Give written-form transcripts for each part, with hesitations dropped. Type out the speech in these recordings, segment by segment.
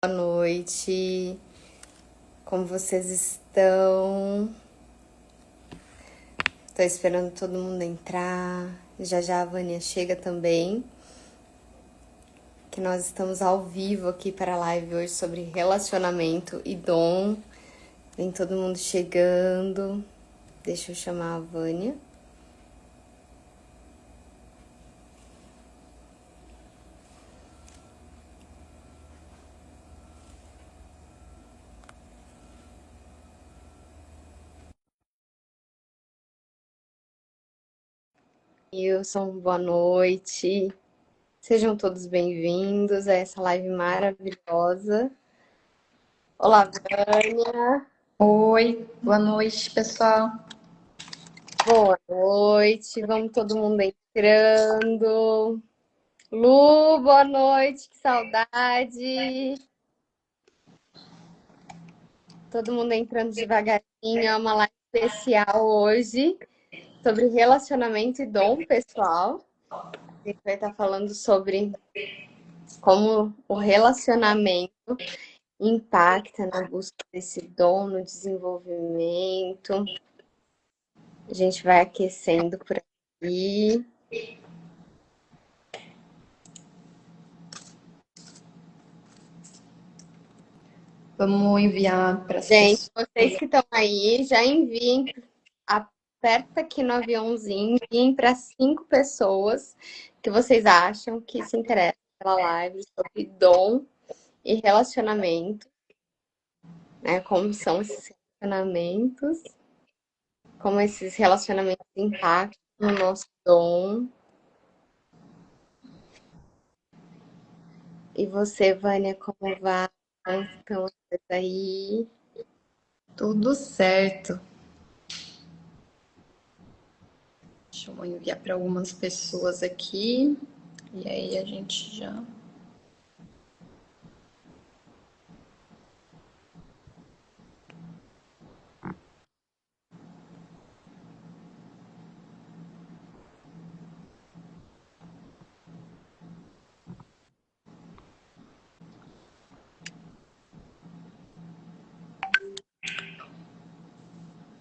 Boa noite, como vocês estão? Tô esperando todo mundo entrar. Já já a Vânia chega também, que nós estamos ao vivo aqui para a live hoje sobre relacionamento e dom. Vem todo mundo chegando. Deixa eu chamar a Vânia. Wilson, boa noite. Sejam todos bem-vindos a essa live maravilhosa. Olá, Vânia. Oi, boa noite, pessoal. Boa noite. Vamos todo mundo entrando. Lu, boa noite, que saudade. Todo mundo entrando devagarinho. É uma live especial hoje sobre relacionamento e dom pessoal. A gente vai estar falando sobre como o relacionamento impacta na busca desse dom, no desenvolvimento. A gente vai aquecendo por aqui. Vamos enviar para as Gente, pessoas. vocês que estão aí, já enviem, aperta aqui no aviãozinho, enviem para 5 pessoas que vocês acham que se interessam pela live sobre dom e relacionamento, né? Como são esses relacionamentos, como esses relacionamentos impactam no nosso dom. E você, Vânia, como vai? Como estão as coisas aí? Tudo certo. Deixa eu enviar para algumas pessoas aqui. E aí a gente já.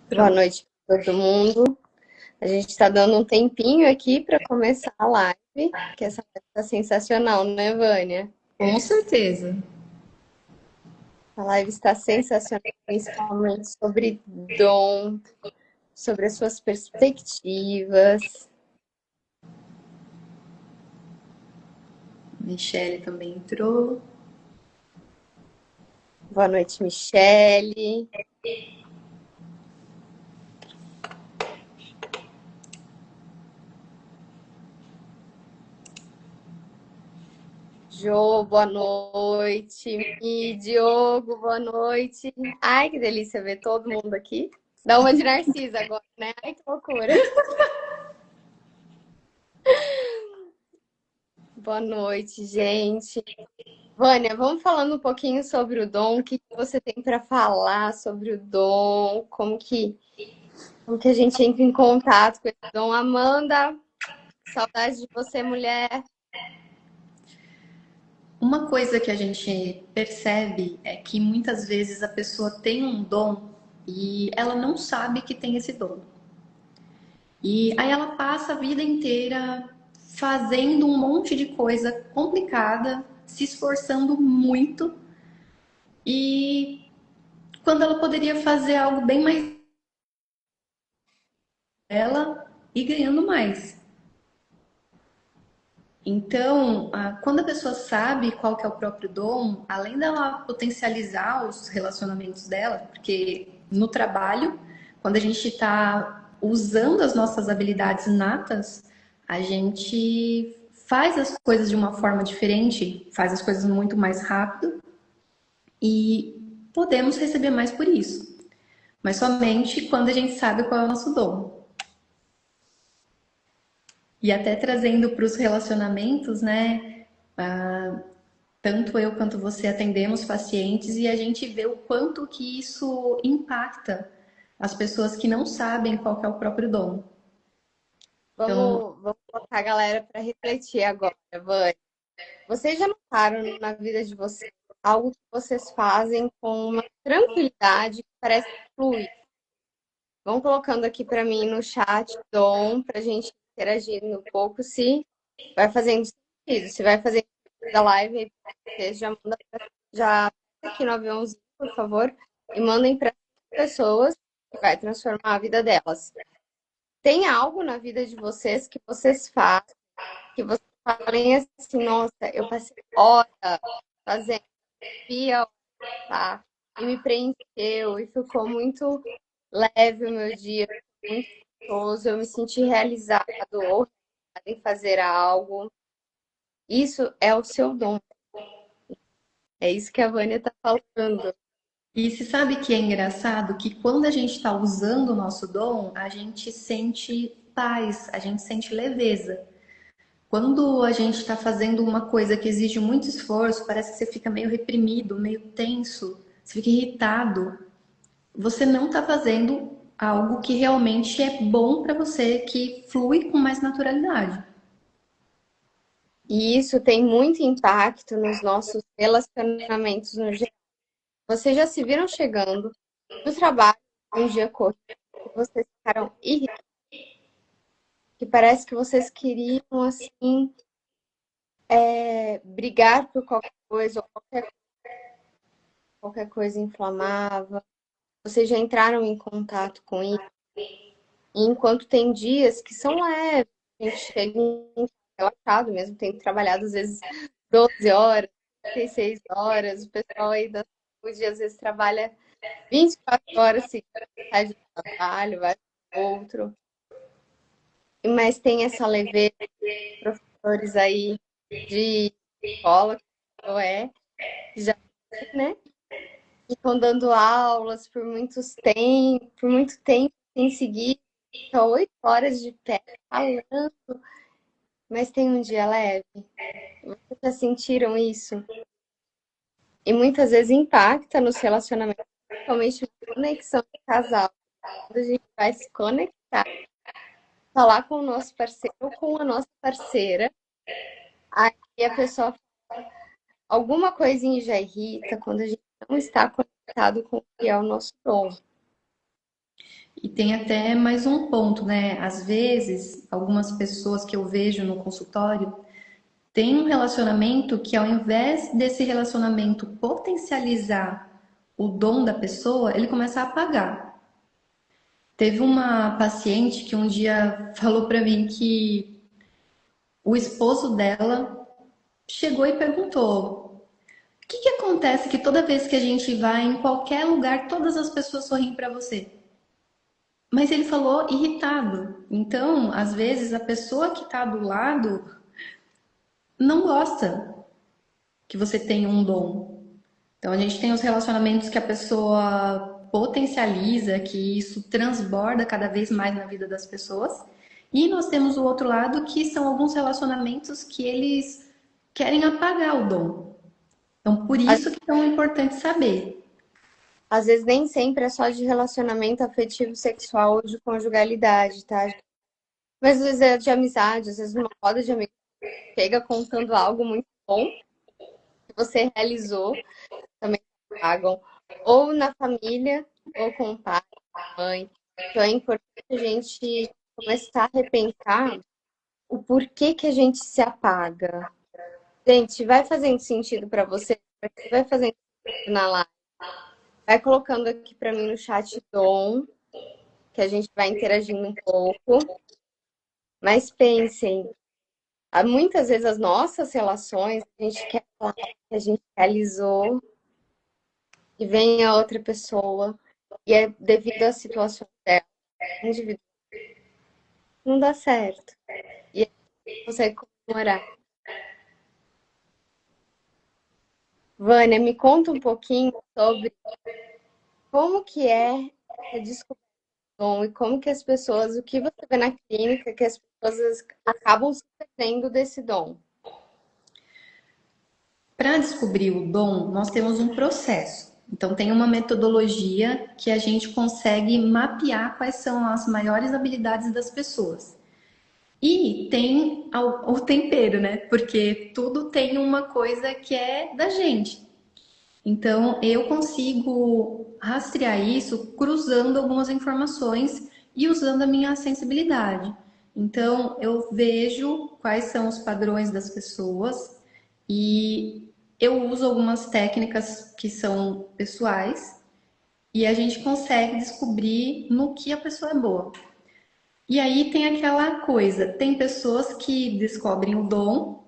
Boa Pronto. noite para todo mundo. A gente está dando um tempinho aqui para começar a live, que essa live está sensacional, né, Vânia? Com certeza. A live está sensacional, principalmente sobre dom, sobre as suas perspectivas. Michele também entrou. Boa noite, Michele. Jô, boa noite. E Diogo, boa noite. Ai, que delícia ver todo mundo aqui. Dá uma de Narcisa agora, né? Ai, que loucura. Boa noite, gente. Vânia, vamos falando um pouquinho sobre o dom, o que que você tem para falar sobre o dom, como que a gente entra em contato com esse dom. Amanda, saudade de você, mulher. Uma coisa que a gente percebe é que muitas vezes a pessoa tem um dom e ela não sabe que tem esse dom. E aí ela passa a vida inteira fazendo um monte de coisa complicada, se esforçando muito e quando ela poderia fazer algo bem mais dela e ganhando mais. Então, quando a pessoa sabe qual que é o próprio dom, além dela potencializar os relacionamentos dela, porque no trabalho, quando a gente está usando as nossas habilidades natas, a gente faz as coisas de uma forma diferente, faz as coisas muito mais rápido e podemos receber mais por isso. Mas somente quando a gente sabe qual é o nosso dom. E até trazendo para os relacionamentos, né? Tanto eu quanto você atendemos pacientes e a gente vê o quanto que isso impacta as pessoas que não sabem qual que é o próprio dom. Então, Vamos colocar a galera para refletir agora, Vânia. Vocês já notaram na vida de vocês algo que vocês fazem com uma tranquilidade que parece fluir. Vão colocando aqui para mim no chat, Dom, para a gente interagir um pouco, se vai fazendo sentido. Se vai fazer sentido da live, vocês já manda já aqui no avião, por favor, e mandem para pessoas que vai transformar a vida delas. Tem algo na vida de vocês que vocês fazem, que vocês falem assim, nossa, eu passei horas fazendo, via, tá? E me preencheu, e ficou muito leve o meu dia, muito gostoso, eu me senti realizado ou realizada em fazer algo. Isso é o seu dom. É isso que a Vânia está falando. E se sabe que é engraçado que quando a gente está usando o nosso dom, a gente sente paz, a gente sente leveza. Quando a gente está fazendo uma coisa que exige muito esforço, parece que você fica meio reprimido, meio tenso, você fica irritado. Você não está fazendo algo que realmente é bom para você, que flui com mais naturalidade. E isso tem muito impacto nos nossos relacionamentos no geral. Vocês já se viram chegando no trabalho um dia corrido e vocês ficaram irritados, que parece que vocês queriam, assim, brigar por qualquer coisa, ou qualquer coisa inflamava. Vocês já entraram em contato com isso? E enquanto tem dias que são leves, a gente chega relaxado mesmo, tem trabalhado às vezes 12 horas, 36 horas, o pessoal aí da saúde às vezes trabalha 24 horas seguidas, sai de trabalho, vai para outro. Mas tem essa leveza, professores aí de escola, que eu que já, né? Ficam dando aulas por muito tempo em seguida, fica 8 horas de pé falando, mas tem um dia leve. Vocês já sentiram isso? E muitas vezes impacta nos relacionamentos, principalmente na conexão de casal. Quando a gente vai se conectar, falar com o nosso parceiro ou com a nossa parceira, aí a pessoa fala alguma coisinha já irrita quando a gente não está conectado com o que é o nosso dom. E tem até mais um ponto, né? Às vezes, algumas pessoas que eu vejo no consultório têm um relacionamento que, ao invés desse relacionamento potencializar o dom da pessoa, ele começa a apagar. Teve uma paciente que um dia falou para mim que o esposo dela chegou e perguntou: o que acontece que toda vez que a gente vai em qualquer lugar, todas as pessoas sorriem para você? Mas ele falou irritado. Então, às vezes, a pessoa que está do lado não gosta que você tenha um dom. Então, a gente tem os relacionamentos que a pessoa potencializa, que isso transborda cada vez mais na vida das pessoas. E nós temos o outro lado, que são alguns relacionamentos que eles querem apagar o dom. Então, por isso que é tão importante saber. Às vezes nem sempre é só de relacionamento afetivo, sexual ou de conjugalidade, tá? Mas às vezes é de amizade, às vezes numa roda de amigos chega contando algo muito bom que você realizou, também pagam, ou na família, ou com o pai, com a mãe. Então é importante a gente começar a repensar o porquê que a gente se apaga. Gente, vai fazendo sentido para você? Vai fazendo sentido na live? Vai colocando aqui para mim no chat Dom, que a gente vai interagindo um pouco. Mas pensem, muitas vezes as nossas relações, a gente quer falar que a gente realizou, e vem a outra pessoa, e é devido à situação dela, individual, não dá certo. E aí você consegue comemorar. Vânia, me conta um pouquinho sobre como que é a descoberta do dom e como que as pessoas, o que você vê na clínica, que as pessoas acabam se perdendo desse dom. Para descobrir o dom, nós temos um processo. Então, tem uma metodologia que a gente consegue mapear quais são as maiores habilidades das pessoas. E tem o tempero, né? Porque tudo tem uma coisa que é da gente. Então, eu consigo rastrear isso cruzando algumas informações e usando a minha sensibilidade. Então, eu vejo quais são os padrões das pessoas e eu uso algumas técnicas que são pessoais e a gente consegue descobrir no que a pessoa é boa. E aí tem aquela coisa, tem pessoas que descobrem o dom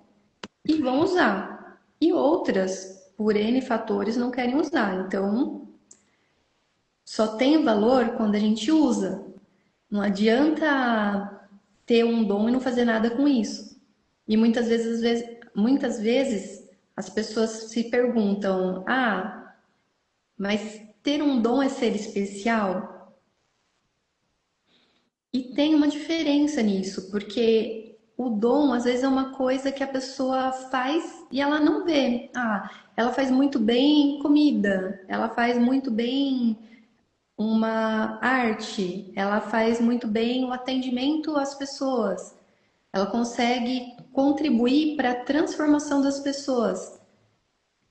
e vão usar. E outras, por N fatores, não querem usar. Então, só tem valor quando a gente usa. Não adianta ter um dom e não fazer nada com isso. E muitas vezes as pessoas se perguntam: ah, mas ter um dom é ser especial? E tem uma diferença nisso, porque o dom às vezes é uma coisa que a pessoa faz e ela não vê. Ah, ela faz muito bem comida, ela faz muito bem uma arte, ela faz muito bem o atendimento às pessoas, ela consegue contribuir para a transformação das pessoas.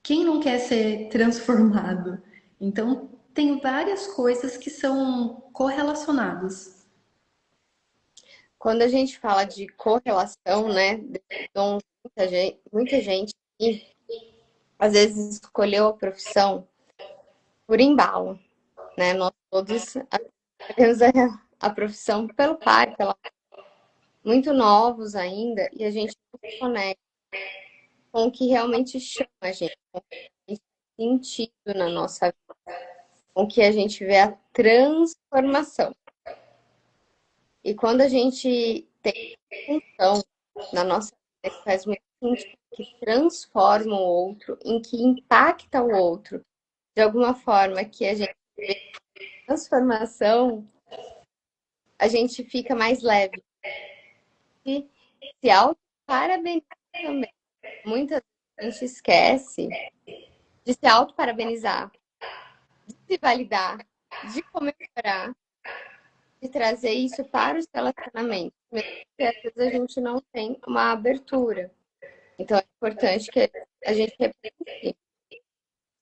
Quem não quer ser transformado? Então, tem várias coisas que são correlacionadas. Quando a gente fala de correlação, né, desses dons, muita gente que às vezes escolheu a profissão por embalo, né? Nós todos escolhemos a profissão pelo pai, muito novos ainda, e a gente não se conecta com o que realmente chama a gente, com o que tem sentido na nossa vida, com o que a gente vê a transformação. E quando a gente tem função na nossa vida que faz muito sentido, que transforma o outro, em que impacta o outro, de alguma forma que a gente vê transformação, a gente fica mais leve e se auto-parabenizar também. Muitas vezes a gente esquece de se auto-parabenizar, de se validar, de comemorar, de trazer isso para os relacionamentos, mesmo que às vezes a gente não tem uma abertura. Então é importante que a gente repense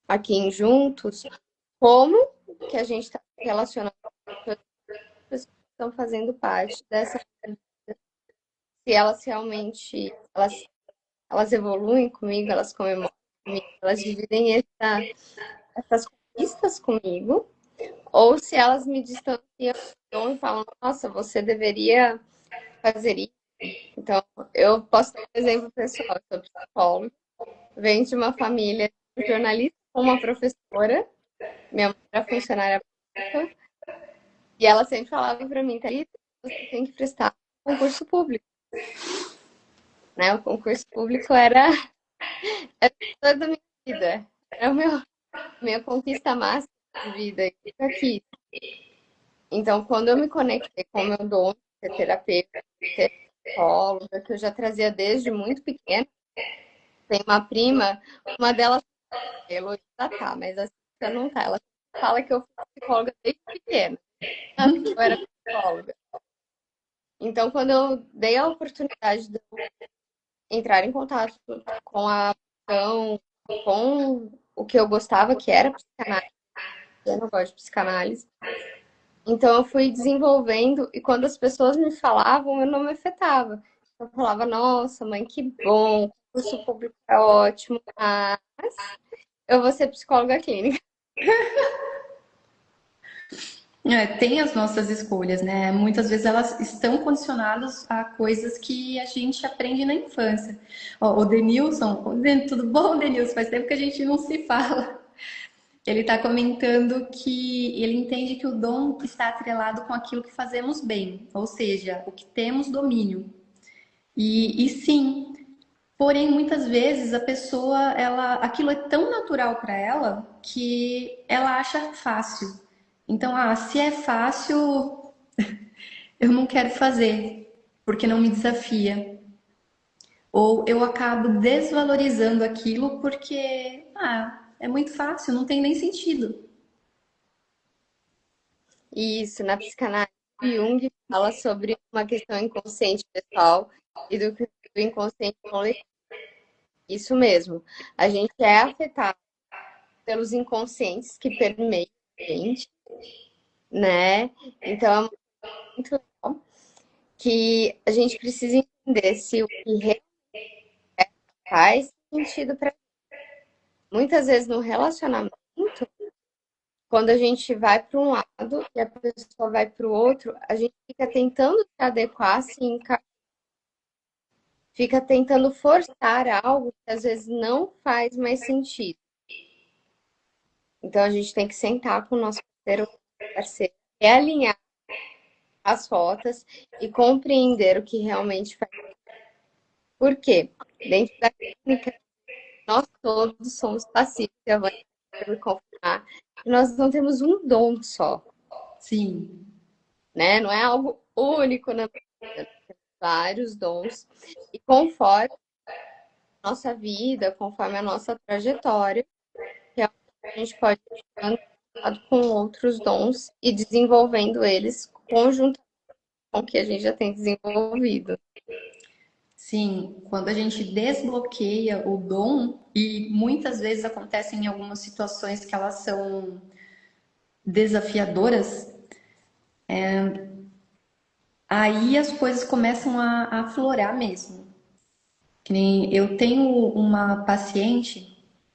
aqui em juntos como que a gente está se relacionando com as pessoas que estão fazendo parte dessa vida, se elas realmente elas evoluem comigo, elas comemoram comigo, elas dividem essas conquistas comigo, ou se elas me distanciam e falam, nossa, você deveria fazer isso. Então, eu posso dar um exemplo pessoal, eu sou psicóloga, venho de uma família de jornalista com uma professora, minha mãe era funcionária pública, e ela sempre falava para mim, Thalita, você tem que prestar concurso público. Né? O concurso público era toda a minha vida, era minha conquista máxima de vida, e fica aqui. Então, quando eu me conectei com o meu dom de ser terapeuta, de ser psicóloga, que eu já trazia desde muito pequena, tem uma prima, uma delas, a Heloísa tá, mas a Cissa não tá. Ela fala que eu fui psicóloga desde pequena, sabe que eu era psicóloga. Então, quando eu dei a oportunidade de eu entrar em contato com a ação, com o que eu gostava, que era psicanálise, eu não gosto de psicanálise. Então eu fui desenvolvendo e quando as pessoas me falavam, eu não me afetava. Eu falava, nossa, mãe, que bom, o curso público é ótimo, mas eu vou ser psicóloga clínica. É, tem as nossas escolhas, né? Muitas vezes elas estão condicionadas a coisas que a gente aprende na infância. Ó, o Denilson, tudo bom, Denilson? Faz tempo que a gente não se fala. Ele está comentando que ele entende que o dom está atrelado com aquilo que fazemos bem, ou seja, o que temos domínio. E sim, porém muitas vezes a pessoa, aquilo é tão natural para ela que ela acha fácil. Então, se é fácil, eu não quero fazer, porque não me desafia. Ou eu acabo desvalorizando aquilo porque, é muito fácil, não tem nem sentido. E isso, na psicanálise, Jung fala sobre uma questão inconsciente pessoal e do inconsciente coletivo. Isso mesmo. A gente é afetado pelos inconscientes que permeiam a gente, né? Então é muito legal que a gente precisa entender se o que realmente faz sentido para muitas vezes no relacionamento, quando a gente vai para um lado e a pessoa vai para o outro, a gente fica tentando se adequar, assim, fica tentando forçar algo que às vezes não faz mais sentido. Então a gente tem que sentar com o nosso parceiro, realinhar as rotas e compreender o que realmente faz. Por quê? Dentro da clínica, nós todos somos passivos, e a Vânia vai me confirmar, que nós não temos um dom só. Sim. Né? Não é algo único na vida, temos vários dons. E conforme a nossa vida, conforme a nossa trajetória, realmente a gente pode ir com outros dons e desenvolvendo eles conjuntamente com o que a gente já tem desenvolvido. Sim, quando a gente desbloqueia o dom, e muitas vezes acontecem em algumas situações que elas são desafiadoras, aí as coisas começam a aflorar mesmo. Que nem eu tenho uma paciente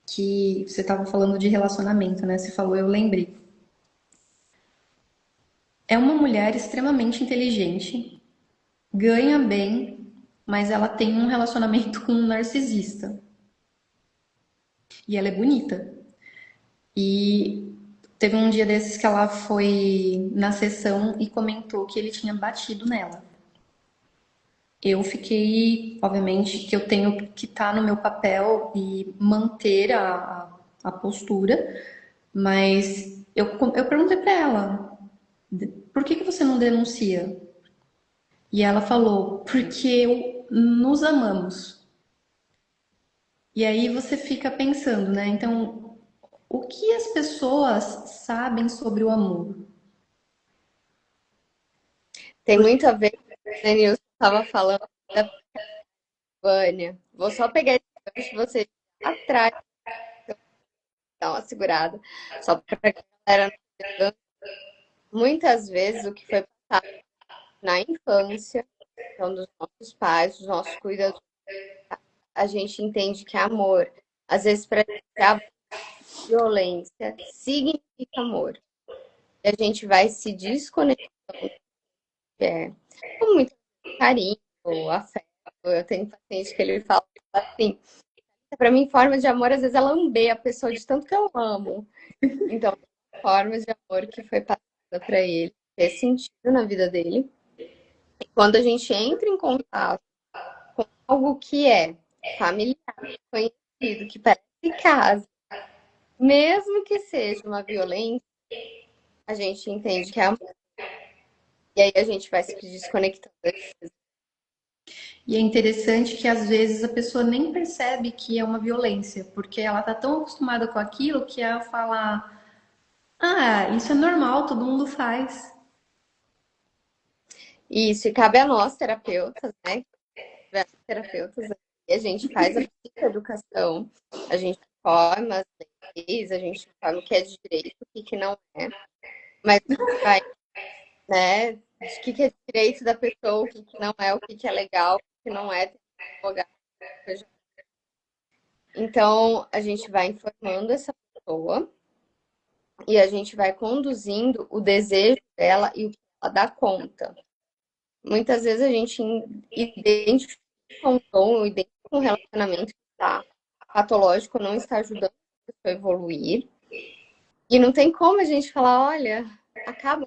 que você estava falando de relacionamento, né? Você falou, eu lembrei. É uma mulher extremamente inteligente, ganha bem, mas ela tem um relacionamento com um narcisista. E ela é bonita. E teve um dia desses que ela foi na sessão e comentou que ele tinha batido nela. Eu fiquei, obviamente, que eu tenho que estar no meu papel e manter a postura, mas eu perguntei para ela, por que você não denuncia? E ela falou, porque nos amamos. E aí você fica pensando, né? Então, o que as pessoas sabem sobre o amor? Tem muito a ver com o que o Denilson estava falando da Vânia. Vou só pegar esse gancho você atrás, dar uma segurada, só para que a galera não entenda. Muitas vezes o que foi passado na infância, então dos nossos pais, dos nossos cuidadores, a gente entende que é amor. Às vezes, para a violência significa amor. E a gente vai se desconectar com muito carinho, afeto. Eu tenho paciente que ele fala assim, para mim, forma de amor, às vezes, é lamber a pessoa de tanto que eu amo. Então, formas de amor que foi passada para ele, fez sentido na vida dele. E quando a gente entra em contato com algo que é familiar, conhecido, que parece casa, mesmo que seja uma violência, a gente entende que é amor. E aí a gente vai se desconectando. E é interessante que às vezes a pessoa nem percebe que é uma violência, porque ela tá tão acostumada com aquilo que ela fala: "Ah, isso é normal, todo mundo faz". Isso, e cabe a nós, terapeutas, né? Terapeutas, a gente faz a educação, a gente forma as leis, a gente forma o que é de direito, o que não é, mas a gente vai, né, de que é direito da pessoa, o que não é, o que é legal, o que não é, tem que advogar. Então, a gente vai informando essa pessoa e a gente vai conduzindo o desejo dela e o que ela dá conta. Muitas vezes a gente identifica um tom, identifica um relacionamento que está patológico, não está ajudando a pessoa a evoluir. E não tem como a gente falar, olha, acaba,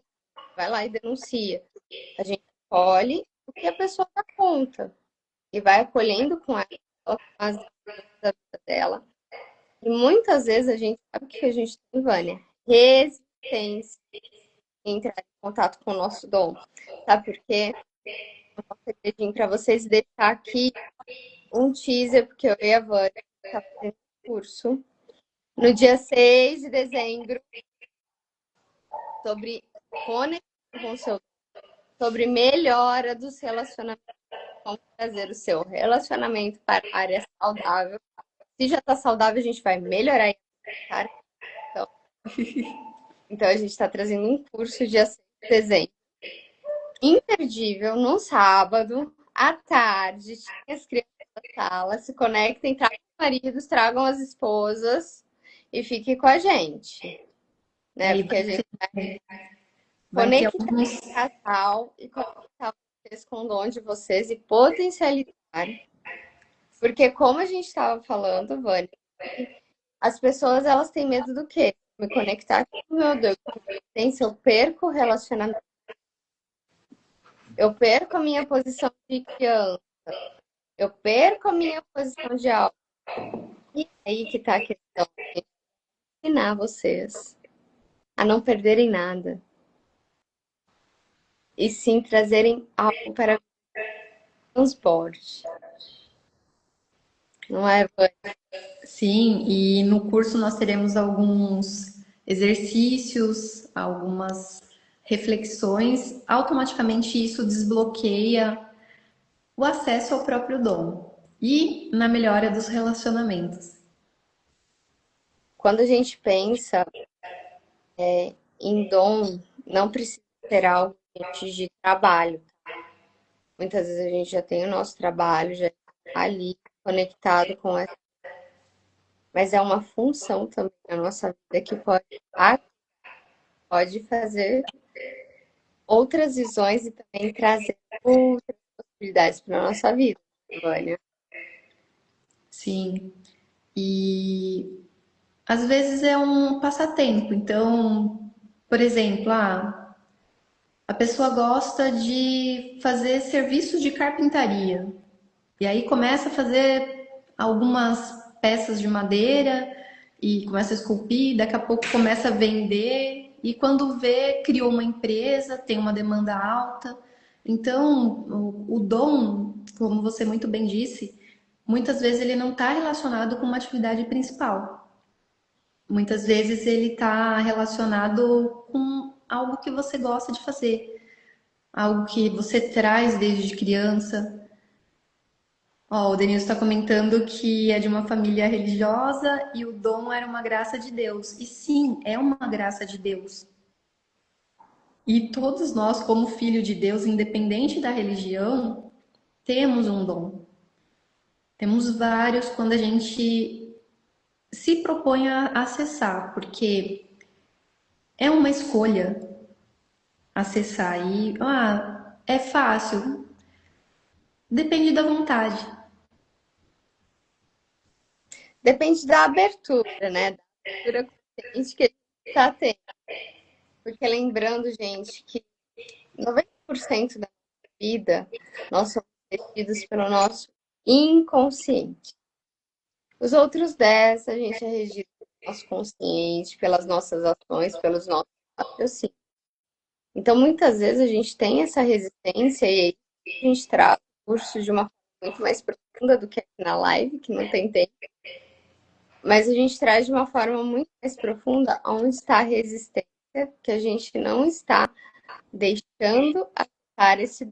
vai lá e denuncia. A gente colhe o que a pessoa dá conta e vai acolhendo com ela as da vida dela. E muitas vezes a gente sabe o que a gente tem, Vânia? Resistência em entrar em contato com o nosso dom. Sabe por quê? Um segredinho para vocês deixar aqui um teaser, porque eu e a Vânia está fazendo curso no dia 6 de dezembro sobre conexão com o seu, sobre melhora dos relacionamentos, como trazer o seu relacionamento para a área saudável. Se já está saudável, a gente vai melhorar, Então, a gente está trazendo um curso de desenho imperdível no sábado, à tarde. Tinha as crianças da sala, se conectem, tragam os maridos, tragam as esposas e fiquem com a gente, E né? aí Porque a gente vai ter conectar alguns. o casal e conectar vocês com o dom de vocês e potencializar. Porque como a gente estava falando, Vânia, as pessoas elas têm medo do quê? Me conectar com o meu Deus. Se eu perco o relacionamento, eu perco a minha posição de criança, eu perco a minha posição de alvo. E é aí que tá a questão. Ensinar vocês a não perderem nada. E sim trazerem algo para o transporte. Não é, Vânia? Sim, e no curso nós teremos alguns exercícios, algumas reflexões. Automaticamente isso desbloqueia o acesso ao próprio dom e na melhora dos relacionamentos. Quando a gente pensa em dom, não precisa ser algo de trabalho. Muitas vezes a gente já tem o nosso trabalho, já está ali conectado com essa. Mas é uma função também na nossa vida que pode fazer outras visões e também trazer outras possibilidades para a nossa vida, Vânia. Sim, e às vezes é um passatempo. Então, por exemplo, a pessoa gosta de fazer serviço de carpintaria. E aí começa a fazer algumas peças de madeira e começa a esculpir, daqui a pouco começa a vender e quando vê, criou uma empresa, tem uma demanda alta. Então, o dom, como você muito bem disse, muitas vezes ele não está relacionado com uma atividade principal. Muitas vezes ele está relacionado com algo que você gosta de fazer, algo que você traz desde criança. Ó, o Denilson está comentando que é de uma família religiosa e o dom era uma graça de Deus. E sim, é uma graça de Deus. E todos nós, como filho de Deus, independente da religião, temos um dom. Temos vários quando a gente se propõe a acessar, porque é uma escolha acessar. E é fácil, depende da vontade. Depende da abertura, né? Da abertura consciente que a gente está tendo. Porque lembrando, gente, que 90% da vida nós somos regidos pelo nosso inconsciente. Os outros 10, a gente é regido pelo nosso consciente, pelas nossas ações, pelos nossos raciocínios. Então, muitas vezes a gente tem essa resistência e aí a gente traz o curso de uma forma muito mais profunda do que aqui na live, que não tem tempo. Mas a gente traz de uma forma muito mais profunda onde está a resistência, que a gente não está deixando acessar esse dom.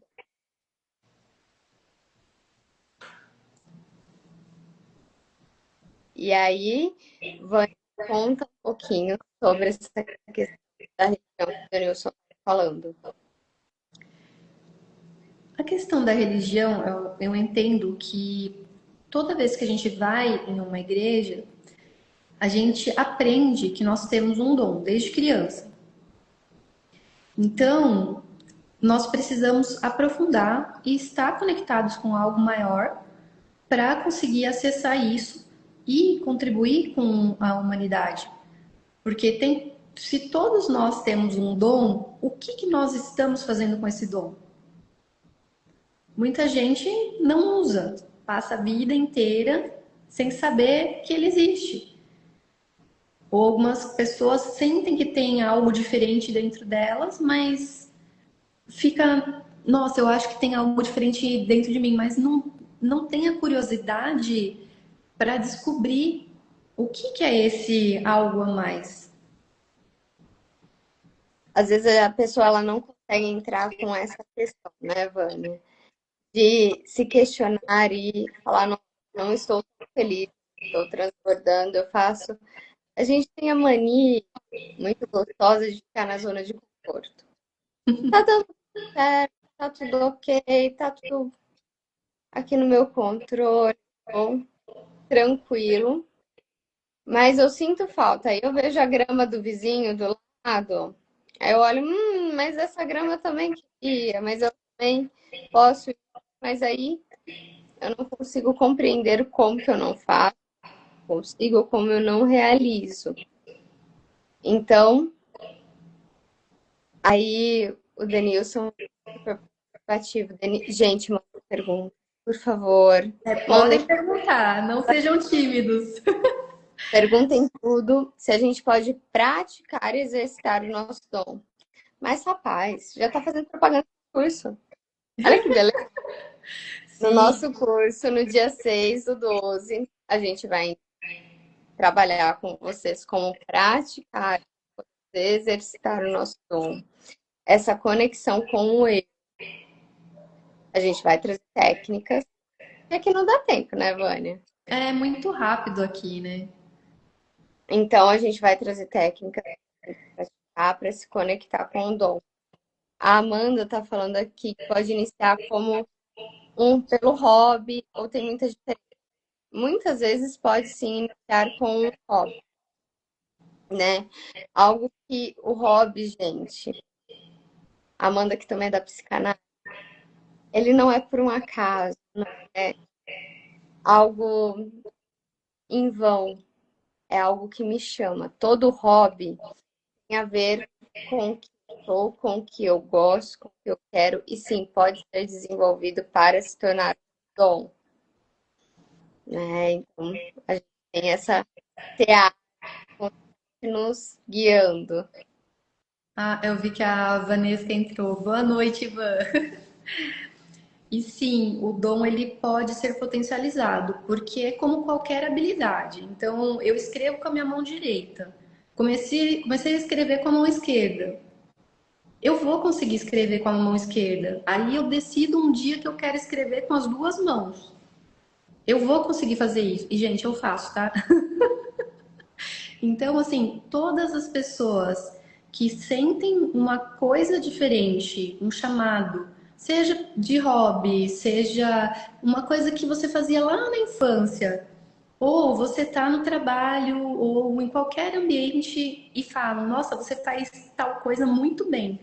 E aí, Vânia, conta um pouquinho sobre essa questão da região que o Denilson está falando. A questão da religião, eu entendo que toda vez que a gente vai em uma igreja, a gente aprende que nós temos um dom desde criança. Então, nós precisamos aprofundar e estar conectados com algo maior para conseguir acessar isso e contribuir com a humanidade. Porque se todos nós temos um dom, o que nós estamos fazendo com esse dom? Muita gente não usa, passa a vida inteira sem saber que ele existe. Ou algumas pessoas sentem que tem algo diferente dentro delas, mas fica, nossa, eu acho que tem algo diferente dentro de mim, mas não tem a curiosidade para descobrir o que é esse algo a mais. Às vezes a pessoa ela não consegue entrar com essa questão, né, Vânia? De se questionar e falar, não, não estou tão feliz, estou transbordando, eu faço. A gente tem a mania muito gostosa de ficar na zona de conforto. Tá dando certo, tá tudo ok, tá tudo aqui no meu controle, bom, tranquilo. Mas eu sinto falta. Aí eu vejo a grama do vizinho do lado. Aí eu olho, mas essa grama eu também queria, mas eu também posso. Mas aí eu não consigo compreender como que eu não faço, consigo como eu não realizo. Então, aí o Denilson, super participativo. Gente, manda pergunta, por favor. Mandem, Podem perguntar, não sejam tímidos. perguntem tudo se a gente pode praticar e exercitar o nosso dom. Mas, rapaz, já tá fazendo propaganda do curso. Olha que beleza. No Sim, nosso curso, no dia 6/12, a gente vai trabalhar com vocês como praticar, exercitar o nosso dom. Essa conexão com o eu. A gente vai trazer técnicas. É que não dá tempo, né, Vânia? é muito rápido aqui, né? Então, a gente vai trazer técnicas para se conectar com o dom. A Amanda está falando aqui que pode iniciar como pelo hobby, ou tem muita diferença. Muitas vezes pode sim iniciar com um hobby, né? Algo que o hobby, gente, a Amanda que também é da psicanálise, ele não é por um acaso, não é algo em vão, é algo que me chama. Todo hobby tem a ver com o que eu sou, com o que eu gosto, com o que eu quero, e sim, pode ser desenvolvido para se tornar um dom, né? Então, a gente tem essa teatro nos guiando. Ah, eu vi que a Vanessa entrou. Boa noite, Ivan. E sim, o dom ele pode ser potencializado, porque é como qualquer habilidade. Então, eu escrevo com a minha mão direita. Comecei a escrever com a mão esquerda. Eu vou conseguir escrever com a mão esquerda. Aí eu decido um dia que eu quero escrever com as duas mãos. Eu vou conseguir fazer isso. E, gente, eu faço, tá? Então, assim, todas as pessoas que sentem uma coisa diferente, um chamado, seja de hobby, seja uma coisa que você fazia lá na infância, ou você tá no trabalho ou em qualquer ambiente e falam, nossa, você faz tal coisa muito bem.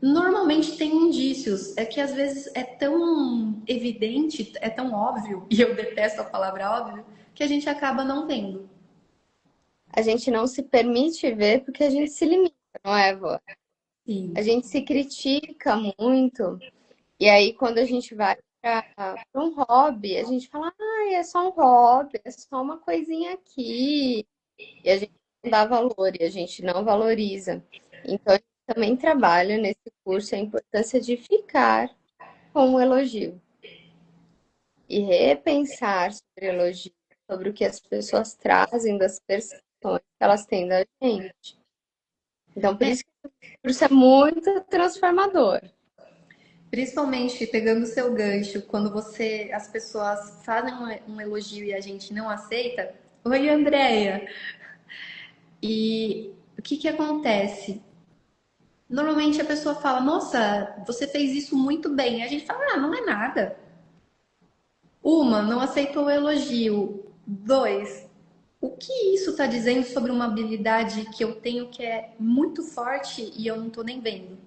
Normalmente tem indícios, é que às vezes é tão evidente, é tão óbvio, e eu detesto a palavra óbvio, que a gente acaba não vendo. A gente não se permite ver porque a gente se limita, não é, Vó? A Sim. gente se critica muito, e aí quando a gente vai para um hobby, a gente fala, é só um hobby, é só uma coisinha aqui. E a gente não dá valor e a gente não valoriza. Então, a gente também trabalha nesse curso a importância de ficar com o elogio e repensar sobre elogio, sobre o que as pessoas trazem das percepções que elas têm da gente. Então, por É, isso que o curso é muito transformador. principalmente pegando o seu gancho, quando as pessoas fazem um elogio e a gente não aceita. Oi, Andréia. E o que que acontece? Normalmente a pessoa fala, nossa, você fez isso muito bem. E a gente fala, ah, não é nada. Uma, não aceitou o elogio. Dois, o que isso está dizendo sobre uma habilidade que eu tenho que é muito forte e eu não estou nem vendo?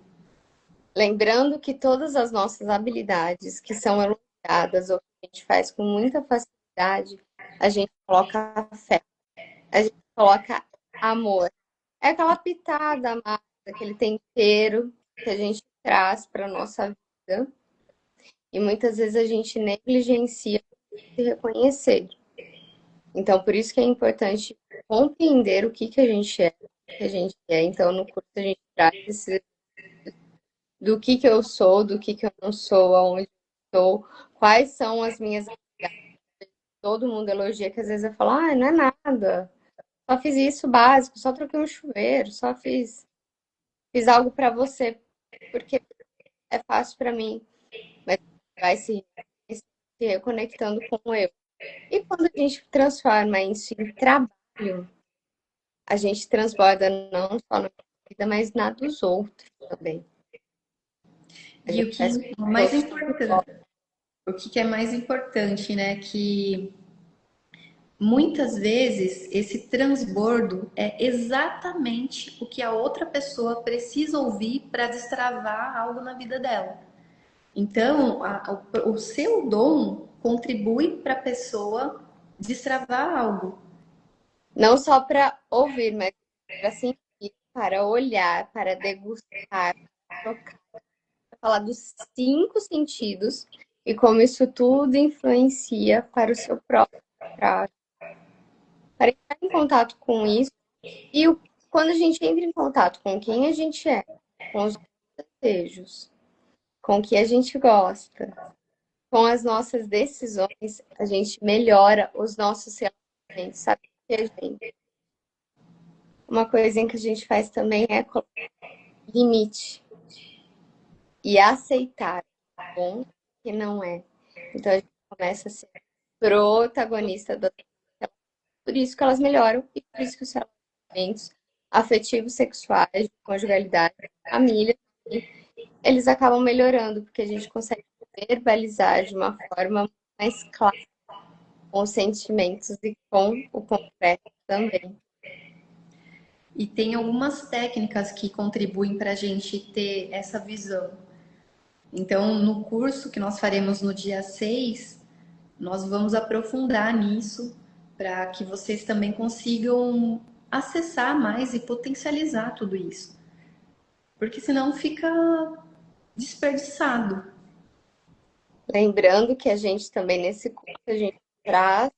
Lembrando que todas as nossas habilidades que são elogiadas ou que a gente faz com muita facilidade, a gente coloca fé, a gente coloca amor. É aquela pitada a mais, aquele tempero que a gente traz para nossa vida e muitas vezes a gente negligencia se reconhecer. Então, por isso que é importante compreender o que que a gente é, o que a gente é. Então, no curso a gente traz esse, do que eu sou, do que eu não sou, aonde eu estou, quais são as minhas habilidades. Todo mundo elogia que às vezes eu falo, não é nada. Só fiz isso básico, só troquei um chuveiro, só fiz algo para você, porque é fácil para mim, mas vai se reconectando com o eu. E quando a gente transforma isso em trabalho, a gente transborda não só na vida, mas na dos outros também. A E gente faz outros. o que é mais importante, né? Que muitas vezes esse transbordo é exatamente o que a outra pessoa precisa ouvir para destravar algo na vida dela. Então, o seu dom contribui para a pessoa destravar algo. Não só para ouvir, mas para sentir, para olhar, para degustar, tocar, para falar dos 5 sentidos e como isso tudo influencia para o seu próprio trato, para entrar em contato com isso e quando a gente entra em contato com quem a gente é, com os desejos, com o que a gente gosta, com as nossas decisões, a gente melhora os nossos relacionamentos, sabe? Gente, uma coisinha que a gente faz também é colocar limite e aceitar o bom que não é. Então a gente começa a ser protagonista do por isso que elas melhoram e por isso que os relacionamentos afetivos, sexuais, de conjugalidade, família, eles acabam melhorando, porque a gente consegue verbalizar de uma forma mais clara com os sentimentos e com o concreto também. E tem algumas técnicas que contribuem para a gente ter essa visão. Então, no curso que nós faremos no dia 6, nós vamos aprofundar nisso para que vocês também consigam acessar mais e potencializar tudo isso. Porque senão fica desperdiçado. Lembrando que a gente também, nesse curso, a gente traz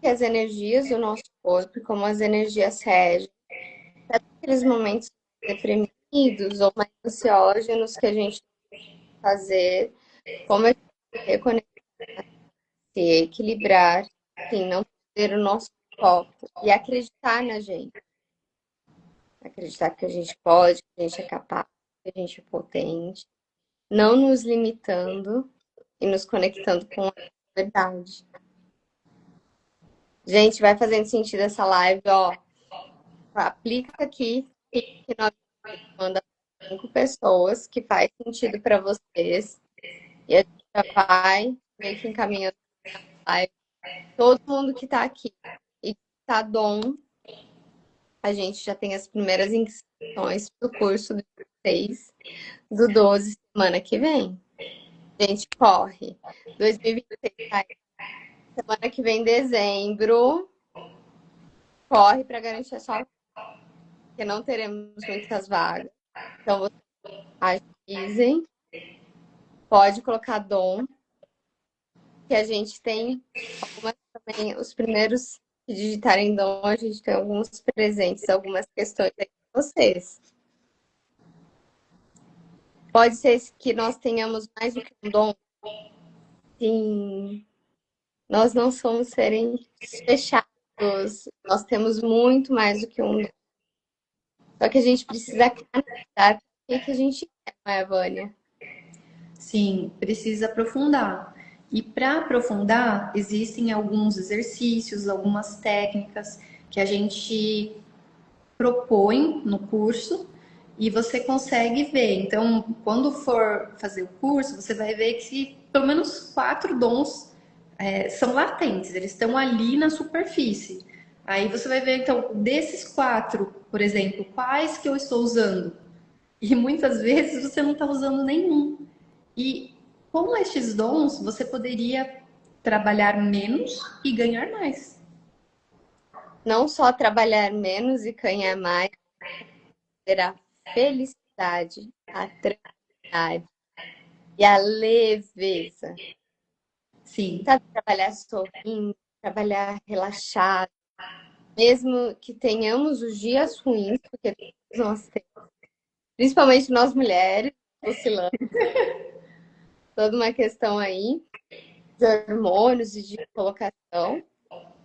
que as energias do nosso corpo, como as energias regem, até aqueles momentos deprimidos ou mais ansiógenos que a gente tem que fazer, como a gente se reconectar, se equilibrar, sim, não perder o nosso foco e acreditar na gente. Acreditar que a gente pode, que a gente é capaz, que a gente é potente, não nos limitando e nos conectando com a verdade. Gente, vai fazendo sentido essa live, ó. Aplica aqui que nós manda 5 pessoas que faz sentido para vocês e a gente já vai meio que encaminhando a live. Todo mundo que está aqui e que tá dom, a gente já tem as primeiras inscrições do curso do 6 do 12 semana que vem. Gente, corre. 2026 tá aí. Semana que vem, dezembro. Corre para garantir a sua, porque não teremos muitas vagas. Então, vocês agilizem. Pode colocar dom, que a gente tem algumas também, os primeiros que digitarem dom, a gente tem alguns presentes, algumas questões aí para vocês. Pode ser que nós tenhamos mais do que um dom? Sim. Nós não somos seres fechados, nós temos muito mais do que um dom. Só que a gente precisa canalizar o que a gente quer, não é, Vânia? Sim, precisa aprofundar. E para aprofundar, existem alguns exercícios, algumas técnicas que a gente propõe no curso e você consegue ver. Então, quando for fazer o curso, você vai ver que pelo menos 4 dons são latentes, eles estão ali na superfície. Aí você vai ver, então, desses 4, por exemplo, quais que eu estou usando? E muitas vezes você não está usando nenhum. E com estes dons, você poderia trabalhar menos e ganhar mais. Não só trabalhar menos e ganhar mais, ter a felicidade, a tranquilidade e a leveza. Sim, Sabe, trabalhar sorrindo, trabalhar relaxado, mesmo que tenhamos os dias ruins, porque todos nós temos, principalmente nós mulheres, oscilando, toda uma questão aí de hormônios e de colocação,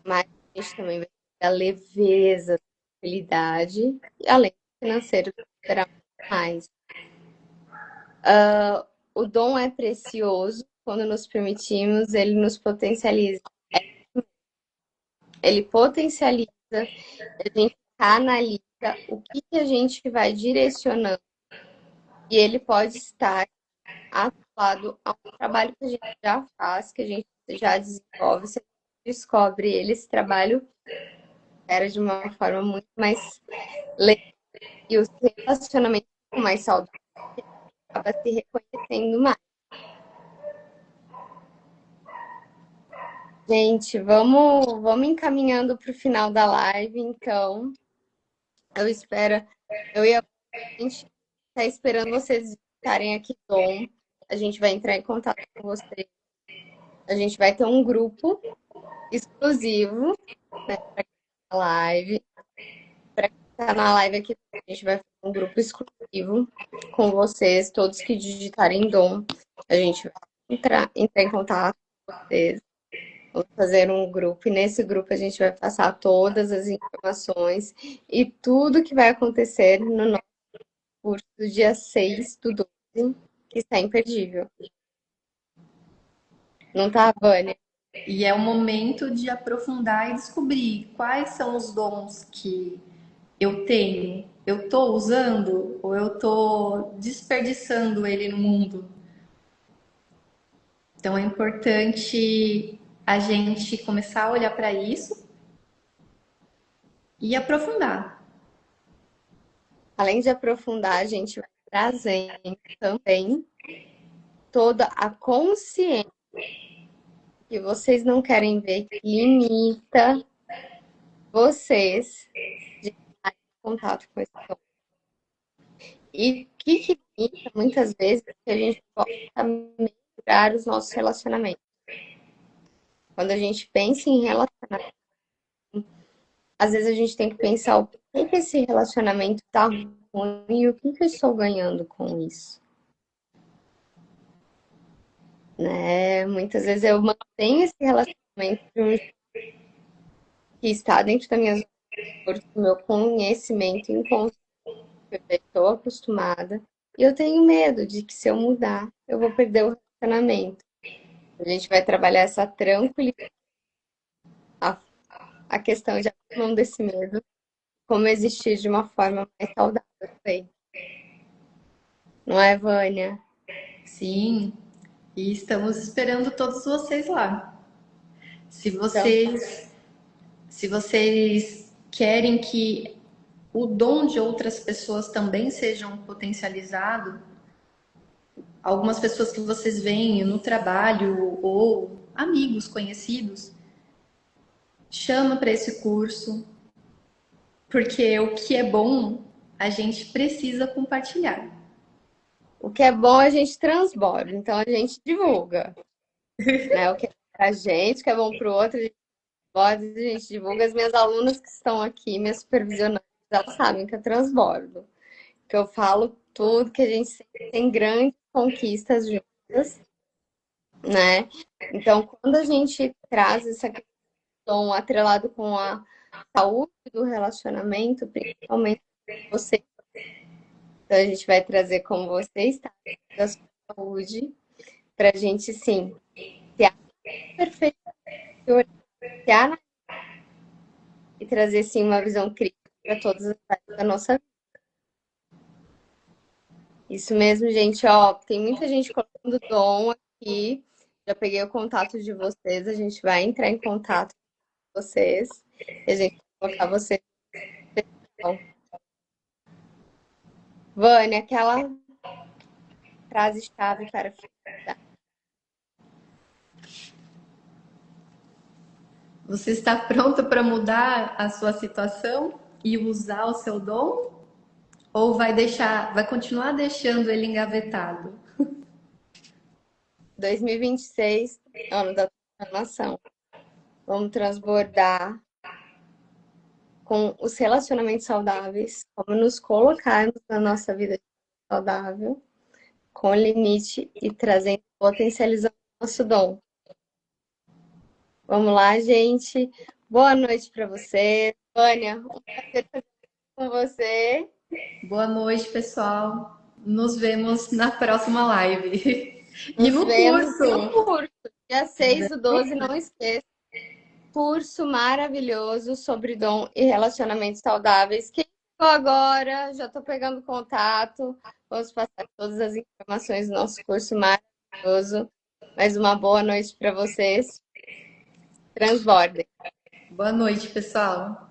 mas a gente também vai ter a leveza, a tranquilidade, e além do financeiro, terá mais. O dom é precioso quando nos permitimos, ele nos potencializa. Ele potencializa, a gente canaliza o que a gente vai direcionando. E ele pode estar atrelado a um trabalho que a gente já faz, que a gente já desenvolve. Você descobre ele, esse trabalho era de uma forma muito mais legal. E os relacionamentos mais saudáveis, acaba se reconhecendo mais. Gente, vamos encaminhando para o final da live, então. Eu espero. Eu ia. A gente está esperando vocês estarem aqui, Dom. A gente vai entrar em contato com vocês. A gente vai ter um grupo exclusivo, né, para a live. Para quem está na live aqui, a gente vai fazer um grupo exclusivo com vocês, todos que digitarem Dom. A gente vai entrar em contato com vocês. Vamos fazer um grupo e nesse grupo a gente vai passar todas as informações e tudo que vai acontecer no nosso curso do dia 6 do 12, que está imperdível. Não tá, Vânia? E é o momento de aprofundar e descobrir quais são os dons que eu tenho, eu estou usando ou eu estou desperdiçando ele no mundo. Então é importante a gente começar a olhar para isso e aprofundar. Além de aprofundar, a gente vai trazendo também toda a consciência que vocês não querem ver, que limita vocês de estar em contato com esse dom. E o que limita, muitas vezes, que a gente possa melhorar os nossos relacionamentos. Quando a gente pensa em relacionamento, às vezes a gente tem que pensar o que esse relacionamento tá ruim e o que eu estou ganhando com isso. Né? Muitas vezes eu mantenho esse relacionamento que está dentro da minha zona de conforto, do meu conhecimento inconsciente, que eu já estou acostumada, e eu tenho medo de que se eu mudar, eu vou perder o relacionamento. A gente vai trabalhar essa tranquilidade, a questão de abrir mão desse medo, como existir de uma forma mais saudável também. Não é, Vânia? Sim, e estamos esperando todos vocês lá. Se Então, vocês, se vocês querem que o dom de outras pessoas também sejam potencializado, algumas pessoas que vocês veem no trabalho ou amigos conhecidos, chama para esse curso, porque o que é bom a gente precisa compartilhar. o que é bom a gente transborda, então a gente divulga. Né? O que é bom pra gente, o que é bom pro outro, a gente transborda, a gente divulga. As minhas alunas que estão aqui, minhas supervisionantes, elas sabem que eu transbordo. Que eu falo tudo, que a gente sempre tem grandes conquistas juntas, né? Então, quando a gente traz essa questão atrelado com a saúde do relacionamento, principalmente você, então a gente vai trazer como você está, da sua saúde, para a gente, sim, se a perfeito, se a e trazer, sim, uma visão crítica para todas as áreas da nossa vida. Isso mesmo, gente. Ó, tem muita gente colocando dom aqui. Já peguei o contato de vocês. A gente vai entrar em contato com vocês. E a gente vai colocar vocês. Vânia, aquela frase-chave para finalizar. Você está pronto para mudar a sua situação e usar o seu dom? Ou vai continuar deixando ele engavetado? 2026, ano da transformação. Vamos transbordar com os relacionamentos saudáveis, como nos colocarmos na nossa vida saudável, com limite e trazendo, potencializando o nosso dom. Vamos lá, gente. Boa noite para você. Vânia, um prazer estar com você. Boa noite, pessoal. Nos vemos na próxima live. E Nos no vemos no curso. curso. Dia 6 do 12, não esqueça. curso maravilhoso sobre dom e relacionamentos saudáveis. Quem chegou agora, já estou pegando contato. Vamos passar todas as informações do nosso curso maravilhoso. Mais uma boa noite para vocês. Transbordem. Boa noite, pessoal.